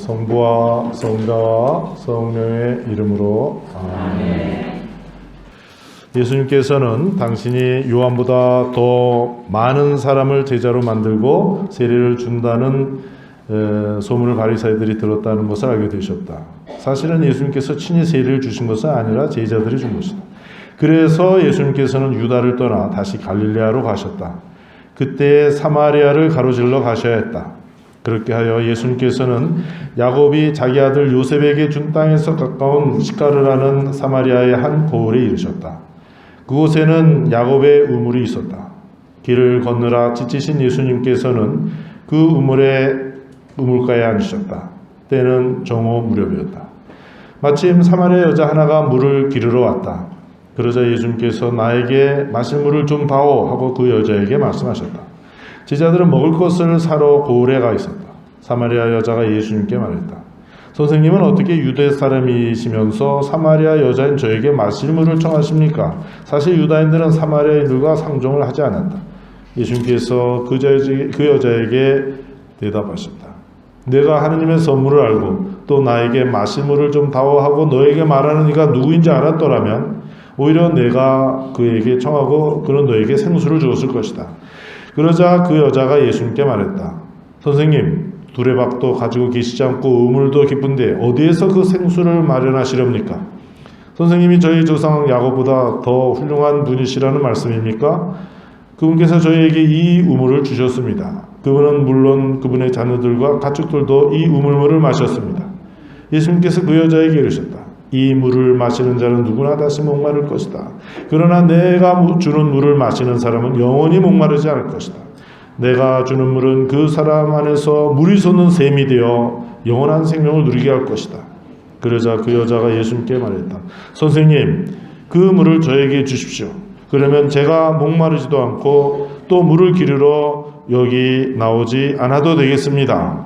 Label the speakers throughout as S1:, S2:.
S1: 성부와 성자와 성령의 이름으로 아멘. 예수님께서는 당신이 요한보다 더 많은 사람을 제자로 만들고 세례를 준다는 소문을 바리새인들이 들었다는 것을 알게 되셨다. 사실은 예수님께서 친히 세례를 주신 것은 아니라 제자들이 준 것이다. 그래서 예수님께서는 유다를 떠나 다시 갈릴레아로 가셨다. 그때 사마리아를 가로질러 가셔야 했다. 그렇게 하여 예수님께서는 야곱이 자기 아들 요셉에게 준 땅에서 가까운 시카르라는 사마리아의 한 고을에 이르셨다. 그곳에는 야곱의 우물이 있었다. 길을 건너라 지치신 예수님께서는 그 우물가에 앉으셨다. 때는 정오 무렵이었다. 마침 사마리아 여자 하나가 물을 기르러 왔다. 그러자 예수님께서 나에게 마실 물을 좀 다오 하고 그 여자에게 말씀하셨다. 제자들은 먹을 것을 사러 고을에 가 있었다. 사마리아 여자가 예수님께 말했다. 선생님은 어떻게 유대 사람이시면서 사마리아 여자인 저에게 마실 물을 청하십니까? 사실 유다인들은 사마리아인들과 상종을 하지 않았다. 예수님께서 그 여자에게 대답하셨다. 내가 하느님의 선물을 알고 또 나에게 마실 물을 좀 다오 하고 너에게 말하는 이가 누구인지 알았더라면 오히려 내가 그에게 청하고 그는 너에게 생수를 주었을 것이다. 그러자 그 여자가 예수님께 말했다. 선생님, 두레박도 가지고 계시지 않고 우물도 깊은데 어디에서 그 생수를 마련하시렵니까? 선생님이 저희 조상 야곱보다 더 훌륭한 분이시라는 말씀입니까? 그분께서 저희에게 이 우물을 주셨습니다. 그분은 물론 그분의 자녀들과 가축들도 이 우물물을 마셨습니다. 예수님께서 그 여자에게 이르셨다. 이 물을 마시는 자는 누구나 다시 목마를 것이다. 그러나 내가 주는 물을 마시는 사람은 영원히 목마르지 않을 것이다. 내가 주는 물은 그 사람 안에서 물이 솟는 샘이 되어 영원한 생명을 누리게 할 것이다. 그러자 그 여자가 예수님께 말했다. 선생님, 그 물을 저에게 주십시오. 그러면 제가 목마르지도 않고 또 물을 기르러 여기 나오지 않아도 되겠습니다.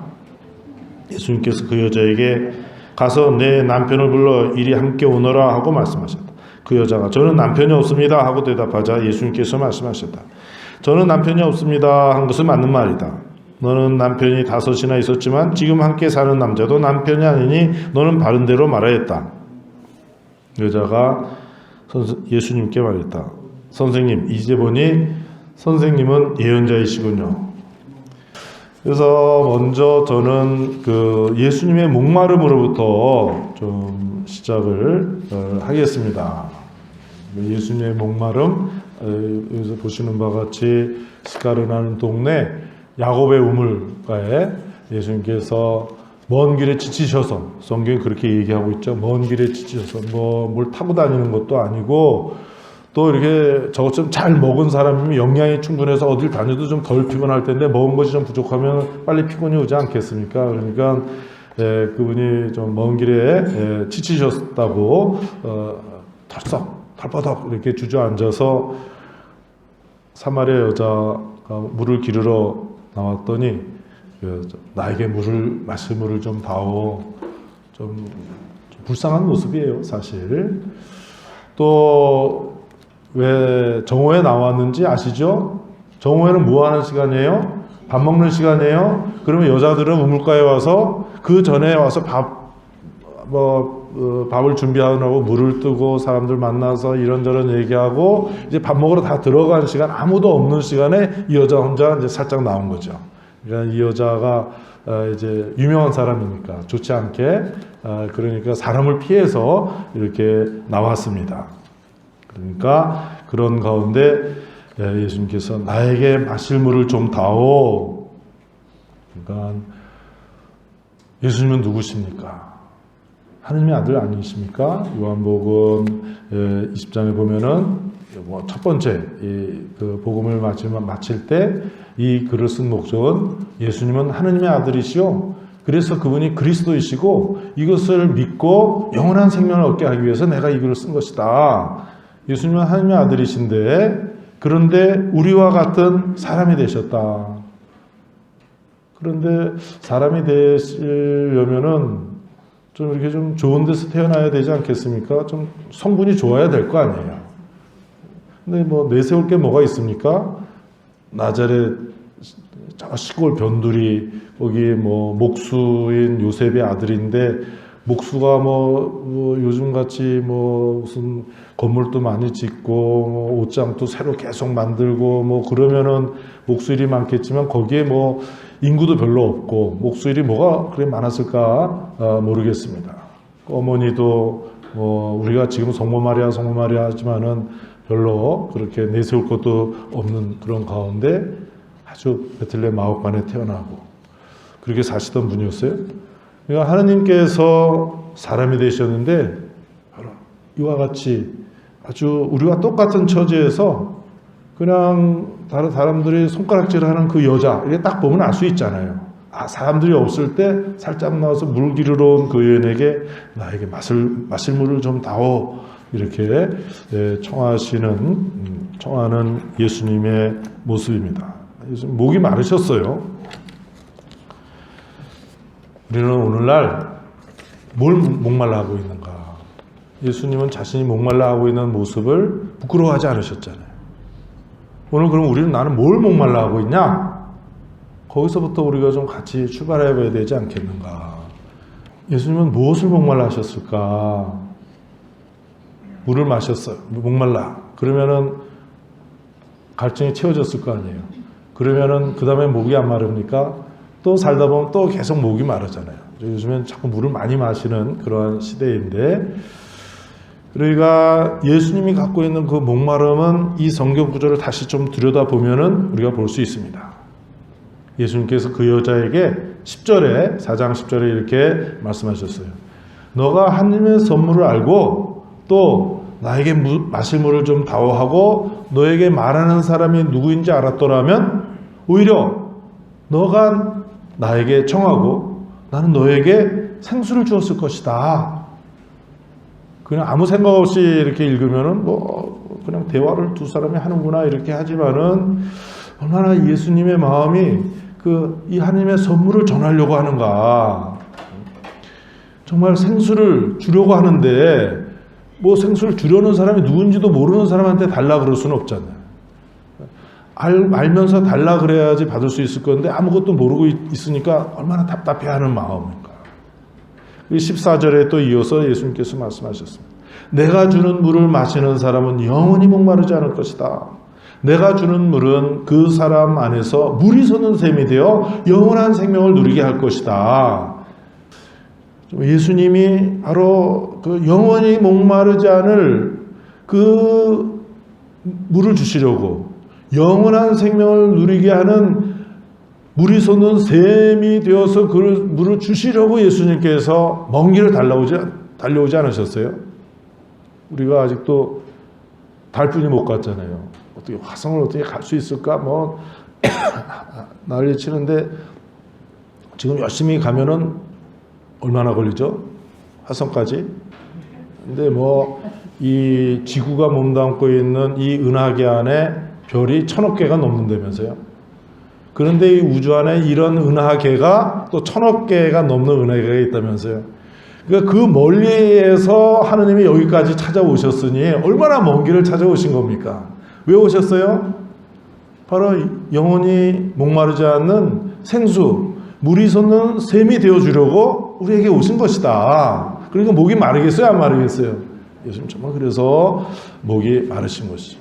S1: 예수님께서 그 여자에게 가서 내 남편을 불러 이리 함께 오너라 하고 말씀하셨다. 그 여자가 저는 남편이 없습니다 하고 대답하자 예수님께서 말씀하셨다. 저는 남편이 없습니다 한 것은 맞는 말이다. 너는 남편이 5이나 있었지만 지금 함께 사는 남자도 남편이 아니니 너는 바른 대로 말하였다. 여자가 예수님께 말했다. 선생님, 이제 보니 선생님은 예언자이시군요. 그래서 먼저 저는 그 예수님의 목마름으로부터 좀 시작을 하겠습니다. 예수님의 목마름, 여기서 보시는 바와 같이 시카르라는 동네 야곱의 우물가에 예수님께서 먼 길에 지치셔서, 성경이 그렇게 얘기하고 있죠. 먼 길에 지치셔서 뭘 타고 다니는 것도 아니고 또 이렇게 저것 좀 잘 먹은 사람이면 영양이 충분해서 어딜 다녀도 좀 덜 피곤할 텐데 먹은 것이 좀 부족하면 빨리 피곤이 오지 않겠습니까? 그러니까 그분이 좀 먼 길에 지치셨다고 털버덕 이렇게 주저앉아서 사마리아 여자가 물을 기르러 나왔더니 나에게 마실 물을 좀 다오. 좀 불쌍한 모습이에요, 사실. 또 왜 정오에 나왔는지 아시죠? 정오에는 뭐 하는 시간이에요? 밥 먹는 시간이에요? 그러면 여자들은 우물가에 와서 그 전에 와서 밥을 준비하느라고 물을 뜨고 사람들 만나서 이런저런 얘기하고 이제 밥 먹으러 다 들어간 시간, 아무도 없는 시간에 이 여자 혼자 이제 살짝 나온 거죠. 그러니까 이 여자가 이제 유명한 사람이니까 좋지 않게 그러니까 사람을 피해서 이렇게 나왔습니다. 그러니까 그런 가운데 예수님께서 나에게 마실 물을 좀 다오. 그러니까 예수님은 누구십니까? 하느님의 아들 아니십니까? 요한복음 20장에 보면은 첫 번째 그 복음을 마칠 때 이 글을 쓴 목적은 예수님은 하느님의 아들이시오. 그래서 그분이 그리스도이시고 이것을 믿고 영원한 생명을 얻게 하기 위해서 내가 이 글을 쓴 것이다. 예수님은 하느님의 아들이신데 그런데 우리와 같은 사람이 되셨다. 그런데 사람이 되시려면은 좀 이렇게 좀 좋은 데서 태어나야 되지 않겠습니까? 좀 성분이 좋아야 될 거 아니에요. 근데 뭐 내세울 게 뭐가 있습니까? 나자렛 저 시골 변두리 거기 뭐 목수인 요셉의 아들인데 목수가 뭐 요즘같이 뭐 무슨 건물도 많이 짓고 뭐 옷장도 새로 계속 만들고 뭐 그러면은 목수일이 많겠지만 거기에 뭐 인구도 별로 없고 목수일이 뭐가 그래 많았을까 모르겠습니다. 어머니도 뭐 우리가 지금 성모 마리아 하지만은 별로 그렇게 내세울 것도 없는 그런 가운데 아주 베들레헴 마옥간에 태어나고 그렇게 사시던 분이었어요. 그러니까 하나님께서 사람이 되셨는데 바로 이와 같이 아주 우리와 똑같은 처지에서 그냥 다른 사람들이 손가락질하는 그 여자 이게 딱 보면 알 수 있잖아요. 사람들이 없을 때 살짝 나와서 물 기르러 온 그 여인에게 나에게 마실 물을 좀 다오 이렇게 청하는 예수님의 모습입니다. 예수님 목이 마르셨어요. 우리는 오늘날 뭘 목말라 하고 있는가? 예수님은 자신이 목말라 하고 있는 모습을 부끄러워하지 않으셨잖아요. 오늘 그럼 우리는 나는 뭘 목말라 하고 있냐? 거기서부터 우리가 좀 같이 출발해 봐야 되지 않겠는가? 예수님은 무엇을 목말라 하셨을까? 물을 마셨어요. 목말라. 그러면은 갈증이 채워졌을 거 아니에요. 그러면은 그 다음에 목이 안 마릅니까? 또 살다 보면 또 계속 목이 마르잖아요. 요즘엔 자꾸 물을 많이 마시는 그러한 시대인데, 그러니까 예수님이 갖고 있는 그 목마름은 이 성경 구절을 다시 좀 들여다보면은 우리가 볼 수 있습니다. 예수님께서 그 여자에게 10절에 4장 10절에 이렇게 말씀하셨어요. 너가 하나님의 선물을 알고 또 나에게 마실 물을 좀 다오하고 너에게 말하는 사람이 누구인지 알았더라면 오히려 너가 나에게 청하고 나는 너에게 생수를 주었을 것이다. 그냥 아무 생각 없이 이렇게 읽으면은 뭐 그냥 대화를 두 사람이 하는구나 이렇게 하지만은 얼마나 예수님의 마음이 이 하나님의 선물을 전하려고 하는가. 정말 생수를 주려고 하는데 뭐 생수를 주려는 사람이 누군지도 모르는 사람한테 달라 그럴 수는 없잖아요. 알면서 달라 그래야지 받을 수 있을 건데 아무것도 모르고 있으니까 얼마나 답답해하는 마음인가. 14절에 또 이어서 예수님께서 말씀하셨습니다. 내가 주는 물을 마시는 사람은 영원히 목마르지 않을 것이다. 내가 주는 물은 그 사람 안에서 물이 솟는 샘이 되어 영원한 생명을 누리게 할 것이다. 예수님이 바로 그 영원히 목마르지 않을 그 물을 주시려고 영원한 생명을 누리게 하는 물이 솟는 샘이 되어서 그 물을 주시려고 예수님께서 먼 길을 달려오지 않으셨어요? 우리가 아직도 달뿐이 못 갔잖아요. 어떻게 화성을 어떻게 갈 수 있을까? 뭐 난리 치는데 지금 열심히 가면은 얼마나 걸리죠? 화성까지? 근데 뭐 이 지구가 몸담고 있는 이 은하계 안에 별이 1000억 개가 넘는다면서요. 그런데 이 우주 안에 이런 은하계가 또 1000억 개가 넘는 은하계가 있다면서요. 그러니까 그 멀리에서 하느님이 여기까지 찾아오셨으니 얼마나 먼 길을 찾아오신 겁니까? 왜 오셨어요? 바로 영원히 목마르지 않는 생수, 물이 솟는 샘이 되어주려고 우리에게 오신 것이다. 그러니까 목이 마르겠어요? 안 마르겠어요? 예수님 정말 그래서 목이 마르신 것이죠.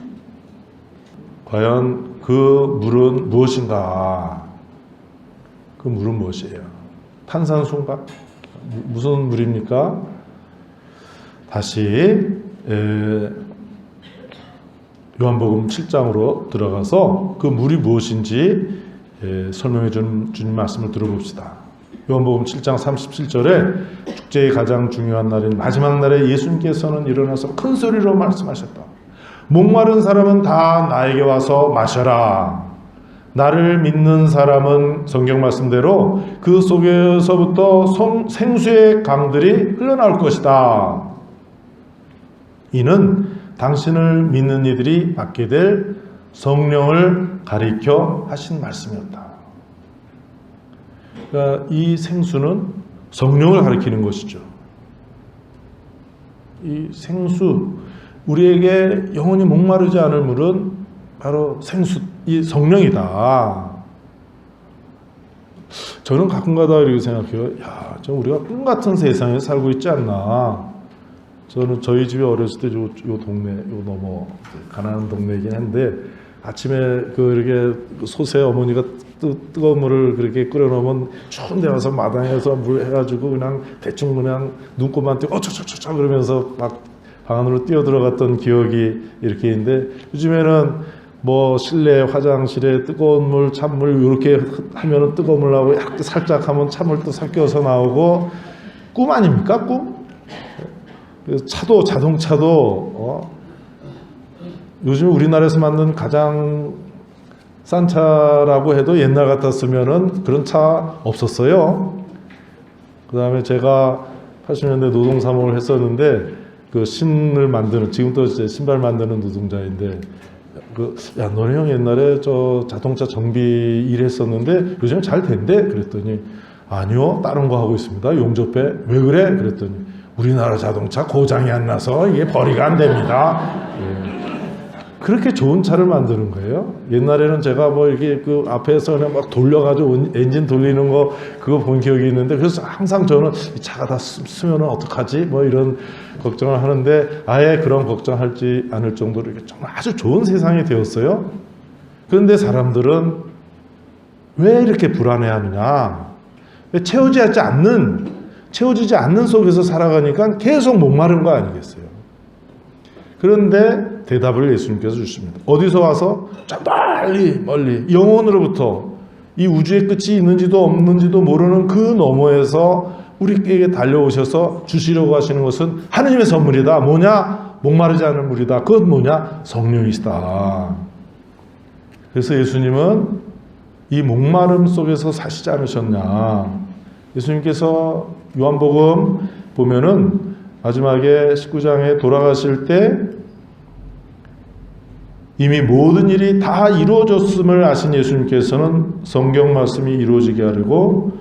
S1: 과연 그 물은 무엇인가? 그 물은 무엇이에요? 탄산수인가? 무슨 물입니까? 다시 요한복음 7장으로 들어가서 그 물이 무엇인지 설명해 준 주님 말씀을 들어봅시다. 요한복음 7장 37절에 축제의 가장 중요한 날인 마지막 날에 예수님께서는 일어나서 큰 소리로 말씀하셨다. 목마른 사람은 다 나에게 와서 마셔라. 나를 믿는 사람은 성경 말씀대로 그 속에서부터 생수의 강들이 흘러나올 것이다. 이는 당신을 믿는 이들이 받게 될 성령을 가리켜 하신 말씀이었다. 그러니까 이 생수는 성령을 가리키는 것이죠. 이 생수, 우리에게 영원히 목마르지 않을 물은 바로 생수, 이 성령이다. 저는 가끔가다 이렇게 생각해요. 야, 저 우리가 꿈 같은 세상에 살고 있지 않나. 저는 저희 집에 어렸을 때 요 동네, 요 넘어 가난한 동네이긴 한데 아침에 이렇게 소세 어머니가 뜨거운 물을 그렇게 끓여놓으면 추운 데 와서 마당에서 물 해가지고 그냥 대충 그냥 눈곱만 띄고 어쩌저쩌저 그러면서 막 방 안으로 뛰어 들어갔던 기억이 이렇게 있는데 요즘에는 뭐 실내 화장실에 뜨거운 물, 찬물 이렇게 하면은 뜨거운 물하고 약간 살짝 하면 찬물도 섞여서 나오고 꿈 아닙니까? 꿈? 차도 자동차도 요즘 우리나라에서 만든 가장 싼 차라고 해도 옛날 같았으면은 그런 차 없었어요. 그 다음에 제가 80년대 노동사목을 했었는데 그 신을 만드는 지금도 이제 신발 만드는 노동자인데 야 너네 형 옛날에 저 자동차 정비 일했었는데 요즘 잘 된대 그랬더니 아니요 다른 거 하고 있습니다 용접해 왜 그래 그랬더니 우리나라 자동차 고장이 안 나서 이게 벌이가 안 됩니다. 예. 그렇게 좋은 차를 만드는 거예요. 옛날에는 제가 뭐 이렇게 그 앞에서 그냥 막 돌려가지고 엔진 돌리는 거 그거 본 기억이 있는데 그래서 항상 저는 이 차가 다 쓰면은 어떡하지 뭐 이런 걱정을 하는데 아예 그런 걱정하지 않을 정도로 이렇게 정말 아주 좋은 세상이 되었어요. 그런데 사람들은 왜 이렇게 불안해하느냐? 왜 채워지지 않는 속에서 살아가니까 계속 목마른 거 아니겠어요? 그런데 대답을 예수님께서 주십니다. 어디서 와서 저 멀리 영혼으로부터 이 우주의 끝이 있는지도 없는지도 모르는 그 너머에서 우리에게 달려오셔서 주시려고 하시는 것은 하느님의 선물이다. 뭐냐? 목마르지 않은 물이다. 그건 뭐냐? 성령이시다. 그래서 예수님은 이 목마름 속에서 사시지 않으셨냐? 예수님께서 요한복음 보면은 마지막에 19장에 돌아가실 때 이미 모든 일이 다 이루어졌음을 아신 예수님께서는 성경 말씀이 이루어지게 하려고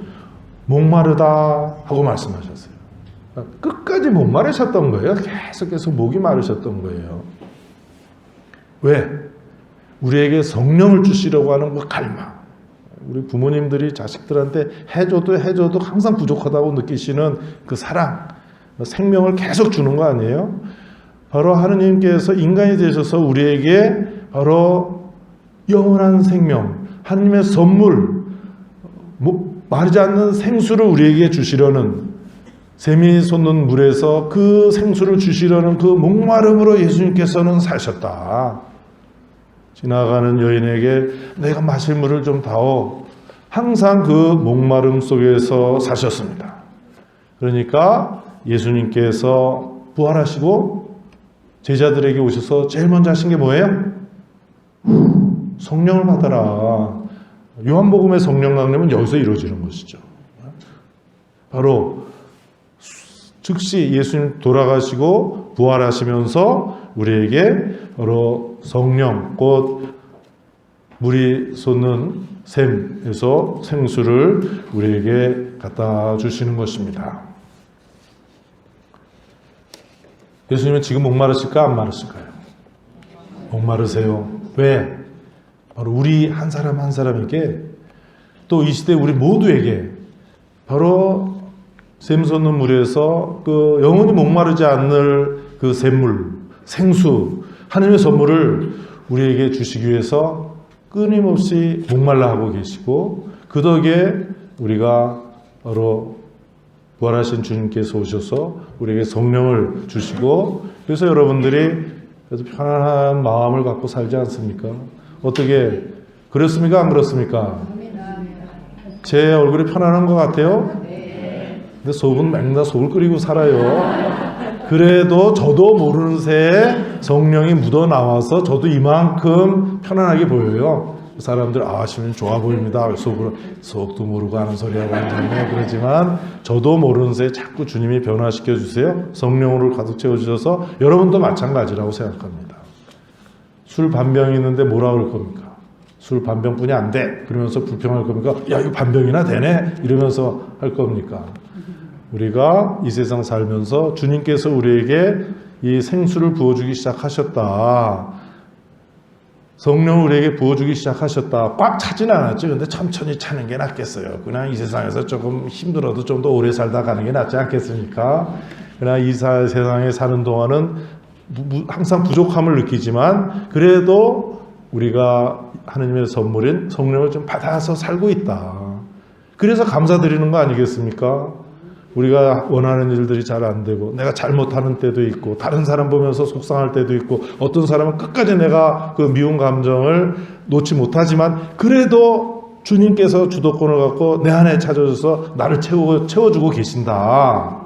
S1: 목마르다 하고 말씀하셨어요. 끝까지 목마르셨던 거예요. 계속 목이 마르셨던 거예요. 왜? 우리에게 성령을 주시려고 하는 그 갈망. 우리 부모님들이 자식들한테 해줘도 항상 부족하다고 느끼시는 그 사랑, 생명을 계속 주는 거 아니에요? 바로 하느님께서 인간이 되셔서 우리에게 바로 영원한 생명, 하느님의 선물, 마르지 않는 생수를 우리에게 주시려는 샘이 솟는 물에서 그 생수를 주시려는 그 목마름으로 예수님께서는 사셨다. 지나가는 여인에게 내가 마실 물을 좀 다오. 항상 그 목마름 속에서 사셨습니다. 그러니까 예수님께서 부활하시고 제자들에게 오셔서 제일 먼저 하신 게 뭐예요? 성령을 받아라. 요한복음의 성령 강림은 여기서 이루어지는 것이죠. 바로 즉시 예수님 돌아가시고 부활하시면서 우리에게 바로 성령 곧 물이 솟는 샘에서 생수를 우리에게 갖다 주시는 것입니다. 예수님은 지금 목마르실까 안 마르실까요? 목마르세요. 왜? 바로 우리 한 사람 한 사람에게 또 이 시대 우리 모두에게 바로 샘 솟는 물에서 그 영원히 목마르지 않을 그 샘물, 생수, 하느님의 선물을 우리에게 주시기 위해서 끊임없이 목말라 하고 계시고 그 덕에 우리가 바로 부활하신 주님께서 오셔서 우리에게 성령을 주시고 그래서 여러분들이 그래서 편안한 마음을 갖고 살지 않습니까? 어떻게 그렇습니까? 안 그렇습니까? 제 얼굴이 편안한 것 같아요? 근데 속은 맨날 속을 끓이고 살아요. 그래도 저도 모르는 새에 성령이 묻어나와서 저도 이만큼 편안하게 보여요. 사람들 시면 좋아 보입니다. 속도 모르고 하는 소리하고 앉았네 그러지만 저도 모르는 새에 자꾸 주님이 변화시켜 주세요. 성령으로 가득 채워주셔서 여러분도 마찬가지라고 생각합니다. 술 반병이 있는데 뭐라 그럴 겁니까? 술 반병뿐이 안 돼. 그러면서 불평할 겁니까? 야 이거 반병이나 되네? 이러면서 할 겁니까? 우리가 이 세상 살면서 주님께서 우리에게 이 생수를 부어주기 시작하셨다. 성령을 우리에게 부어주기 시작하셨다. 꽉 차지는 않았죠. 근데 천천히 차는 게 낫겠어요. 그냥 이 세상에서 조금 힘들어도 좀 더 오래 살다 가는 게 낫지 않겠습니까? 그러나 이 세상에 사는 동안은 항상 부족함을 느끼지만 그래도 우리가 하느님의 선물인 성령을 좀 받아서 살고 있다. 그래서 감사드리는 거 아니겠습니까? 우리가 원하는 일들이 잘 안 되고 내가 잘못하는 때도 있고 다른 사람 보면서 속상할 때도 있고 어떤 사람은 끝까지 내가 그 미운 감정을 놓지 못하지만 그래도 주님께서 주도권을 갖고 내 안에 찾아줘서 나를 채워주고 계신다.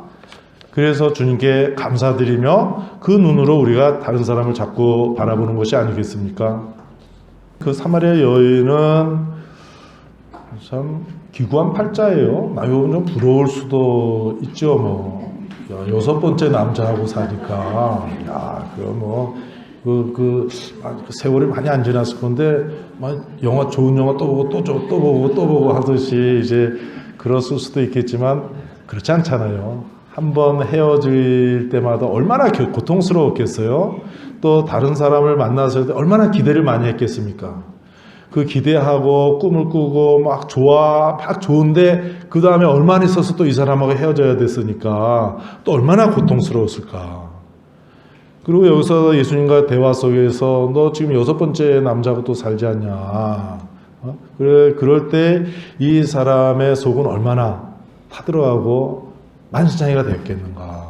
S1: 그래서 주님께 감사드리며 그 눈으로 우리가 다른 사람을 자꾸 바라보는 것이 아니겠습니까? 그 사마리아 여인은 참 기구한 팔자예요. 나요 좀 부러울 수도 있죠. 뭐 여섯 번째 남자하고 사니까 세월이 많이 안 지났을 건데 영화 좋은 영화 또 보고 또 보고 하듯이 이제 그랬을 수도 있겠지만 그렇지 않잖아요. 한번 헤어질 때마다 얼마나 고통스러웠겠어요. 또 다른 사람을 만났을 때 얼마나 기대를 많이 했겠습니까? 그 기대하고 꿈을 꾸고 막 좋은데 그 다음에 얼마나 있어서 또 이 사람하고 헤어져야 됐으니까 또 얼마나 고통스러웠을까. 그리고 여기서 예수님과 대화 속에서 너 지금 여섯 번째 남자하고 또 살지 않냐. 그래, 그럴 때 이 사람의 속은 얼마나 타들어가고 만신창이가 됐겠는가.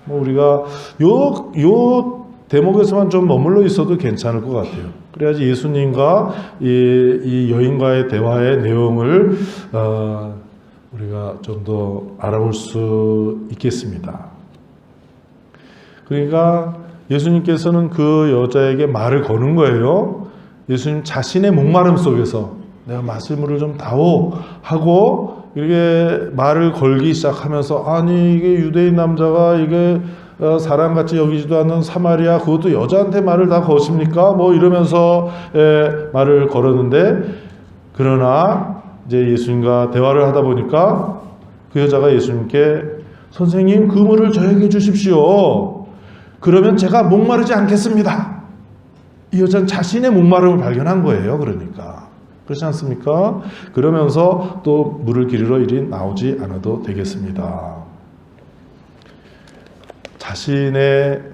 S1: 우리가 요 대목에서만 좀 머물러 있어도 괜찮을 것 같아요. 그래야지 예수님과 이 여인과의 대화의 내용을 우리가 좀 더 알아볼 수 있겠습니다. 그러니까 예수님께서는 그 여자에게 말을 거는 거예요. 예수님 자신의 목마름 속에서 내가 마실 좀 다오 하고 이렇게 말을 걸기 시작하면서 아니 이게 유대인 남자가 이게 사람같이 여기지도 않는 사마리아 그것도 여자한테 말을 다 거십니까? 뭐 이러면서 말을 걸었는데 그러나 이제 예수님과 대화를 하다 보니까 그 여자가 예수님께 선생님 그 물을 저에게 주십시오. 그러면 제가 목마르지 않겠습니다. 이 여자는 자신의 목마름을 발견한 거예요. 그러니까 그렇지 않습니까? 그러면서 또 물을 기르러 이리 나오지 않아도 되겠습니다. 자신을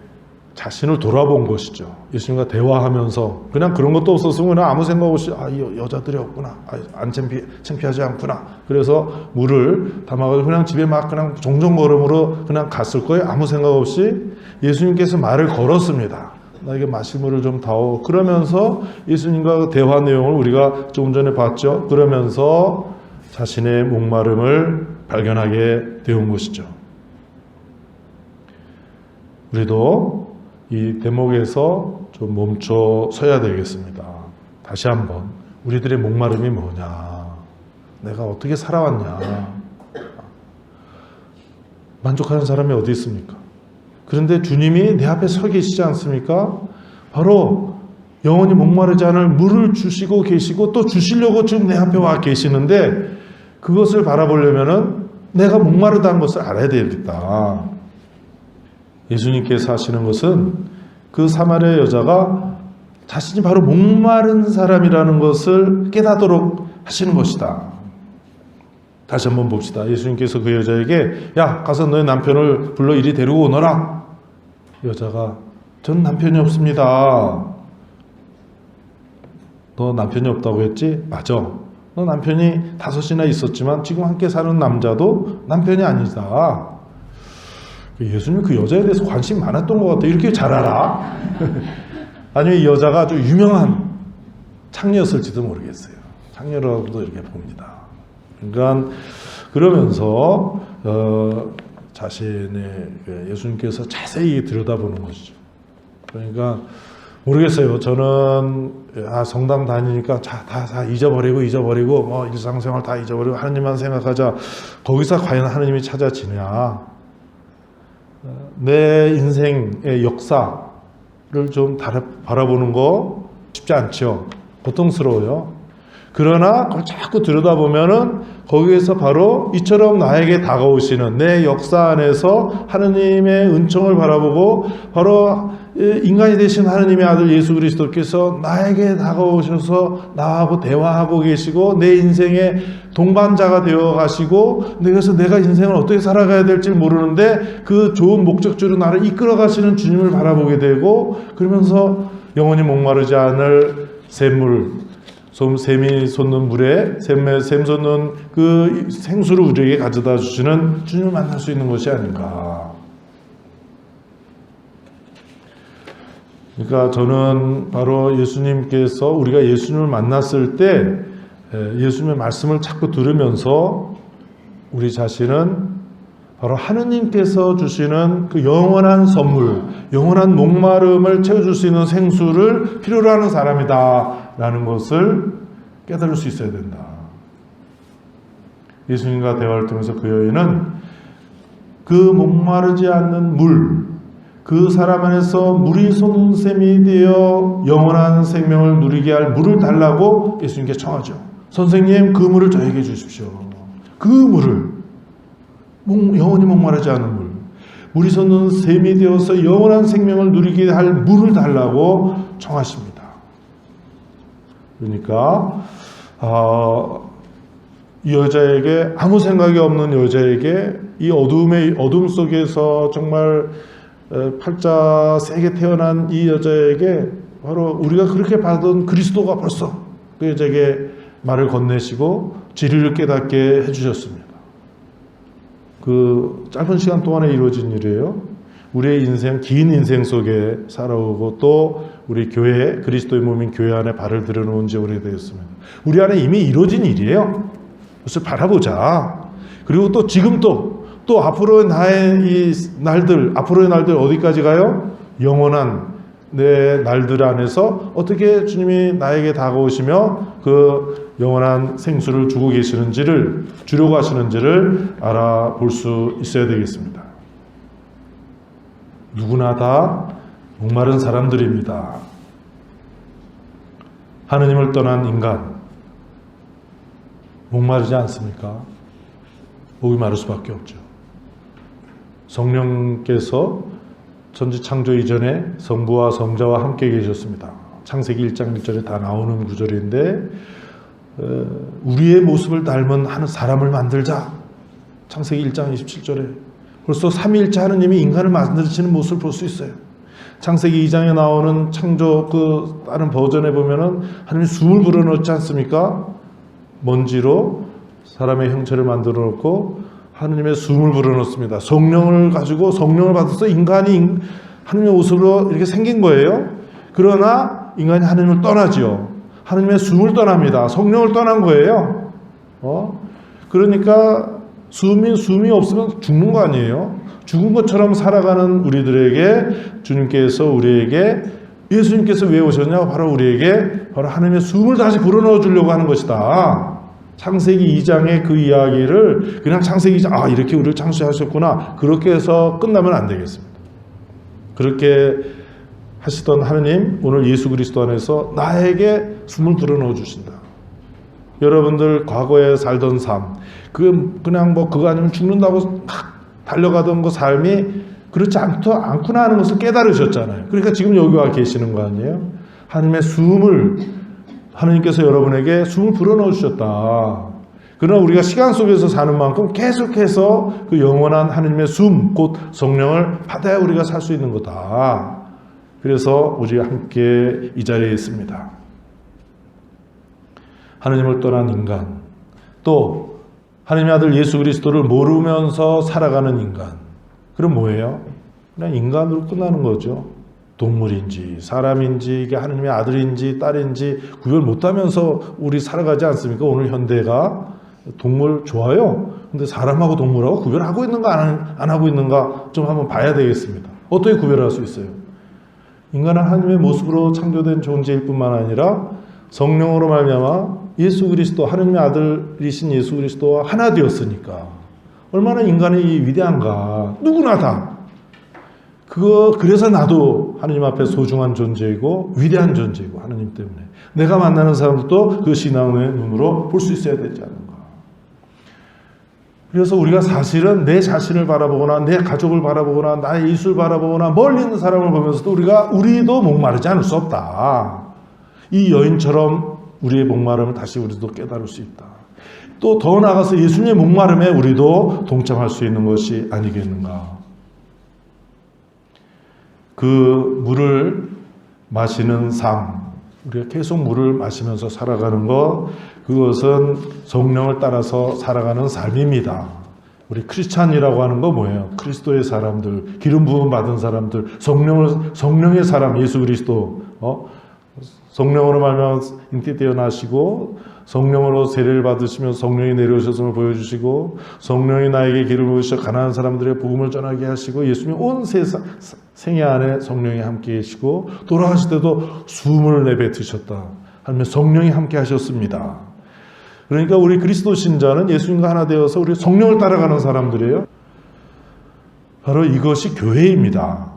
S1: 돌아본 것이죠. 예수님과 대화하면서 그냥 그런 것도 없었으면 그냥 아무 생각 없이 이 여자들이 없구나. 안 창피하지 않구나. 그래서 물을 담아가지고 그냥 집에 막 그냥 종종걸음으로 그냥 갔을 거예요. 아무 생각 없이 예수님께서 말을 걸었습니다. 나에게 마실 물을 좀 다오. 그러면서 예수님과 대화 내용을 우리가 조금 전에 봤죠. 그러면서 자신의 목마름을 발견하게 되온 것이죠. 우리도 이 대목에서 좀 멈춰 서야 되겠습니다. 다시 한번 우리들의 목마름이 뭐냐, 내가 어떻게 살아왔냐. 만족하는 사람이 어디 있습니까? 그런데 주님이 내 앞에 서 계시지 않습니까? 바로 영원히 목마르지 않을 물을 주시고 계시고 또 주시려고 지금 내 앞에 와 계시는데 그것을 바라보려면은 내가 목마르다는 것을 알아야 되겠다. 예수님께서 하시는 것은 그 사마리아 여자가 자신이 바로 목마른 사람이라는 것을 깨닫도록 하시는 것이다. 다시 한번 봅시다. 예수님께서 그 여자에게 야 가서 너의 남편을 불러 이리 데리고 오너라. 여자가 전 남편이 없습니다. 너 남편이 없다고 했지? 맞아. 너 남편이 5이나 있었지만 지금 함께 사는 남자도 남편이 아니다. 예수님 그 여자에 대해서 관심이 많았던 것 같아. 이렇게 잘 알아? 아니면 이 여자가 아주 유명한 창녀였을지도 모르겠어요. 창녀라고도 이렇게 봅니다. 그러니까 그러면서 자신의 예수님께서 자세히 들여다보는 것이죠. 그러니까 모르겠어요. 저는 성당 다니니까 다 잊어버리고 뭐 일상생활 다 잊어버리고 하나님만 생각하자. 거기서 과연 하나님이 찾아지냐? 내 인생의 역사를 좀 바라보는 거 쉽지 않죠. 고통스러워요. 그러나 그걸 자꾸 들여다보면은 거기에서 바로 이처럼 나에게 다가오시는 내 역사 안에서 하느님의 은총을 바라보고 바로 인간이 되신 하느님의 아들 예수 그리스도께서 나에게 다가오셔서 나하고 대화하고 계시고 내 인생의 동반자가 되어 가시고 그래서 내가 인생을 어떻게 살아가야 될지 모르는데 그 좋은 목적지로 나를 이끌어 가시는 주님을 바라보게 되고 그러면서 영원히 목마르지 않을 샘물 샘이 솟는 물에 샘 솟는 그 생수를 우리에게 가져다 주시는 주님을 만날 수 있는 것이 아닌가. 그러니까 저는 바로 예수님께서 우리가 예수님을 만났을 때 예수님의 말씀을 자꾸 들으면서 우리 자신은 바로 하느님께서 주시는 그 영원한 선물, 영원한 목마름을 채워줄 수 있는 생수를 필요로 하는 사람이다 라는 것을 깨달을 수 있어야 된다. 예수님과 대화를 통해서 그 여인은 그 목마르지 않는 물, 그 사람 안에서 물이 솟는 샘이 되어 영원한 생명을 누리게 할 물을 달라고 예수님께 청하죠. 선생님, 그 물을 저에게 주십시오. 그 물을 영원히 목마르지 않은 물, 물이 솟는 샘이 되어서 영원한 생명을 누리게 할 물을 달라고 청하십니다. 그러니까 이 여자에게 아무 생각이 없는 여자에게 이 어둠 속에서 정말 팔자 세게 태어난 이 여자에게 바로 우리가 그렇게 받은 그리스도가 벌써 그 여자에게 말을 건네시고 진리를 깨닫게 해주셨습니다. 그 짧은 시간 동안에 이루어진 일이에요. 우리의 인생, 긴 인생 속에 살아오고 또 우리 교회, 그리스도의 몸인 교회 안에 발을 들여놓은 지 오래되었습니다. 우리 안에 이미 이루어진 일이에요. 그것을 바라보자. 그리고 또 지금 또 앞으로의 나의 이 날들, 앞으로의 날들 어디까지 가요? 영원한 내 날들 안에서 어떻게 주님이 나에게 다가오시며 그 영원한 생수를 주고 계시는지를, 주려고 하시는지를 알아볼 수 있어야 되겠습니다. 누구나 다 목마른 사람들입니다. 하느님을 떠난 인간, 목마르지 않습니까? 목이 마를 수밖에 없죠. 성령께서 천지 창조 이전에 성부와 성자와 함께 계셨습니다. 창세기 1장 1절에 다 나오는 구절인데 우리의 모습을 닮은 하는 사람을 만들자. 창세기 1장 27절에 벌써 삼위일체 하느님이 인간을 만드시는 모습을 볼 수 있어요. 창세기 2장에 나오는 창조 그 다른 버전에 보면은 하느님이 숨을 불어넣지 않습니까? 먼지로 사람의 형체를 만들어 놓고 하느님의 숨을 불어넣습니다. 성령을 가지고 성령을 받아서 인간이 하느님의 모습으로 이렇게 생긴 거예요. 그러나 인간이 하느님을 떠나지요. 하느님의 숨을 떠납니다. 성령을 떠난 거예요. 그러니까 숨이 없으면 죽는 거 아니에요. 죽은 것처럼 살아가는 우리들에게 주님께서 우리에게 예수님께서 왜 오셨냐? 바로 우리에게 바로 하느님의 숨을 다시 불어넣어 주려고 하는 것이다. 창세기 2장의 그 이야기를 그냥 창세기 2장 이렇게 우리를 창조하셨구나 그렇게 해서 끝나면 안 되겠습니다. 그렇게 하시던 하느님 오늘 예수 그리스도 안에서 나에게 숨을 불어넣어 주신다. 여러분들 과거에 살던 삶 그냥 그거 아니면 죽는다고 막 달려가던 그 삶이 그렇지 않구나 하는 것을 깨달으셨잖아요. 그러니까 지금 여기 와 계시는 거 아니에요? 하느님의 숨을 하느님께서 여러분에게 숨을 불어넣어 주셨다. 그러나 우리가 시간 속에서 사는 만큼 계속해서 그 영원한 하느님의 숨, 곧 성령을 받아야 우리가 살 수 있는 거다. 그래서 우리가 함께 이 자리에 있습니다. 하느님을 떠난 인간, 또 하느님의 아들 예수 그리스도를 모르면서 살아가는 인간. 그럼 뭐예요? 그냥 인간으로 끝나는 거죠. 동물인지 사람인지 이게 하느님의 아들인지 딸인지 구별 못하면서 우리 살아가지 않습니까? 오늘 현대가 동물 좋아요. 근데 사람하고 동물하고 구별하고 있는가 안 하고 있는가 좀 한번 봐야 되겠습니다. 어떻게 구별할 수 있어요? 인간은 하느님의 모습으로 창조된 존재일 뿐만 아니라 성령으로 말미암아 예수 그리스도 하느님의 아들이신 예수 그리스도와 하나 되었으니까 얼마나 인간이 위대한가. 누구나 다. 그래서 나도 하느님 앞에 소중한 존재이고 위대한 존재이고 하느님 때문에 내가 만나는 사람들도 그 신앙의 눈으로 볼 수 있어야 되지 않는가. 그래서 우리가 사실은 내 자신을 바라보거나 내 가족을 바라보거나 나의 이웃을 바라보거나 멀리 있는 사람을 보면서도 우리도 목마르지 않을 수 없다. 이 여인처럼 우리의 목마름을 다시 우리도 깨달을 수 있다. 또 더 나아가서 예수님의 목마름에 우리도 동참할 수 있는 것이 아니겠는가. 그 물을 마시는 삶, 우리가 계속 물을 마시면서 살아가는 것, 그것은 성령을 따라서 살아가는 삶입니다. 우리 크리스찬이라고 하는 거 뭐예요? 그리스도의 사람들, 기름 부음 받은 사람들, 성령의 사람, 예수 그리스도, 성령으로 말미암아 잉태 태어나시고 성령으로 세례를 받으시며 성령이 내려오셨음을 보여주시고 성령이 나에게 길을 보이셔 가난한 사람들의 복음을 전하게 하시고 예수님 온 세상 생애 안에 성령이 함께 계시고 돌아가실 때도 숨을 내뱉으셨다 하면 성령이 함께 하셨습니다. 그러니까 우리 그리스도 신자는 예수님과 하나 되어서 우리 성령을 따라가는 사람들이에요. 바로 이것이 교회입니다.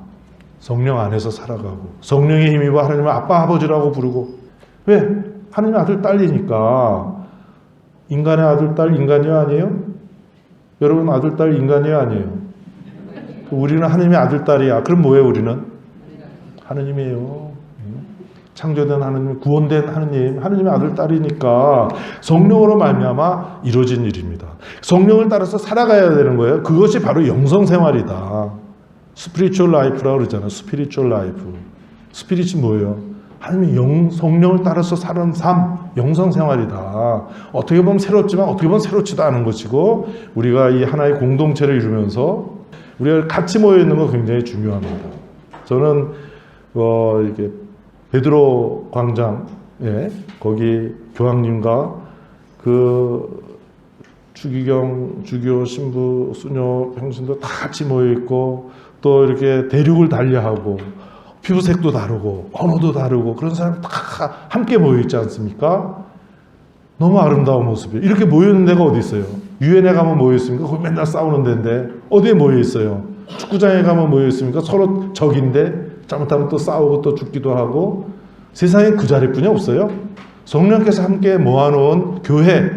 S1: 성령 안에서 살아가고 성령의 힘입어 하나님을 아빠 아버지라고 부르고 왜? 하나님의 아들 딸이니까. 인간의 아들 딸 인간이요 아니에요? 여러분 아들 딸 인간이요 아니에요? 우리는 하나님의 아들 딸이야. 그럼 뭐예요 우리는? 하나님이에요. 창조된 하나님, 구원된 하나님, 하나님의 아들 딸이니까 성령으로 말미암아 이루어진 일입니다. 성령을 따라서 살아가야 되는 거예요. 그것이 바로 영성생활이다. 스피리추얼 라이프라고 그러잖아요. 스피리추얼 라이프. 스피릿이 뭐예요? 하나님의 성령을 따라서 사는 삶, 영성생활이다. 어떻게 보면 새롭지만 어떻게 보면 새롭지도 않은 것이고 우리가 이 하나의 공동체를 이루면서 우리가 같이 모여있는 거 굉장히 중요합니다. 저는 이렇게 베드로 광장에 거기 교황님과 그 주교, 신부, 수녀, 평신도 다 같이 모여있고 또 이렇게 대륙을 달리하고 피부색도 다르고 언어도 다르고 그런 사람이 다 함께 모여있지 않습니까? 너무 아름다운 모습이에요. 이렇게 모여있는 데가 어디 있어요? 유엔에 가면 모여있습니까? 거기 맨날 싸우는 데인데 어디에 모여있어요? 축구장에 가면 모여있습니까? 서로 적인데 잘못하면 또 싸우고 또 죽기도 하고 세상에 그 자리뿐이 없어요. 성령께서 함께 모아놓은 교회,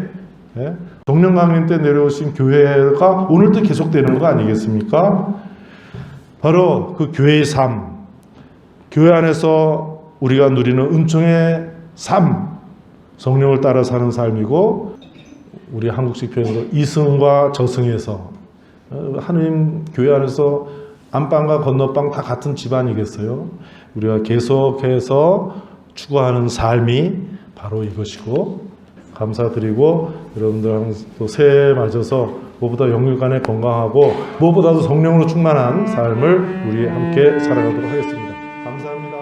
S1: 성령 강림 때 내려오신 교회가 오늘도 계속되는 거 아니겠습니까? 바로 그 교회의 삶, 교회 안에서 우리가 누리는 은총의 삶, 성령을 따라 사는 삶이고 우리 한국식 표현으로 이승과 저승에서 하나님 교회 안에서 안방과 건너방 다 같은 집안이겠어요. 우리가 계속해서 추구하는 삶이 바로 이것이고 감사드리고 여러분들 또 새해 맞아서 무엇보다 영육간에 건강하고 무엇보다도 성령으로 충만한 삶을 우리 함께 살아가도록 하겠습니다. 감사합니다.